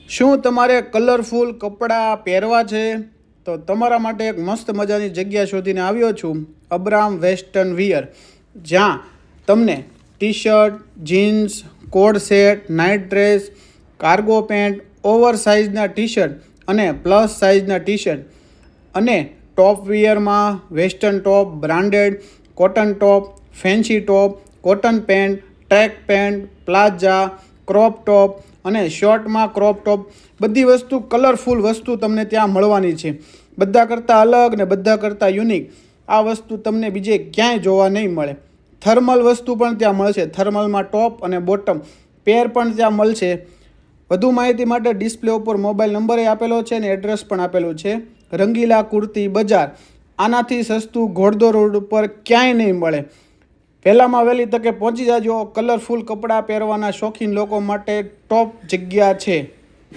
શું તમારે કલરફુલ કપડાં પહેરવા છે? તો તમારા માટે એક મસ્ત મજાની જગ્યા શોધીને આવ્યો છું, અબ્રામ વેસ્ટર્ન વિયર, જ્યાં તમને T-shirt, jeans, code set, night dress, cargo pant, over સાઇઝના ટી શર્ટ અને પ્લસ સાઇઝના ટી શર્ટ અને ટોપ વિયરમાં western top, branded, cotton top, fancy top, cotton pant, track pant, palazzo, crop top અને શોર્ટમાં crop top, બધી વસ્તુ colourful વસ્તુ તમને ત્યાં મળવાની છે. બધા કરતાં અલગ ને બધા કરતાં યુનિક આ વસ્તુ તમને બીજે ક્યાંય જોવા નહીં મળે. થર્મલ વસ્તુ પણ ત્યાં મળશે. થર્મલમાં ટોપ અને બોટમ પેર પણ ત્યાં મળશે. વધુ માહિતી માટે ડિસ્પ્લે ઉપર મોબાઈલ નંબર આપેલો છે અને એડ્રેસ પણ આપેલું છે. રંગીલા કુર્તી બજાર. આનાથી સસ્તું ઘોડદોડ રોડ ઉપર ક્યાંય નહીં મળે. વહેલામાં વહેલી તકે પહોંચી જાજો. કલરફુલ કપડાં પહેરવાના શોખીન લોકો માટે ટોપ જગ્યા છે.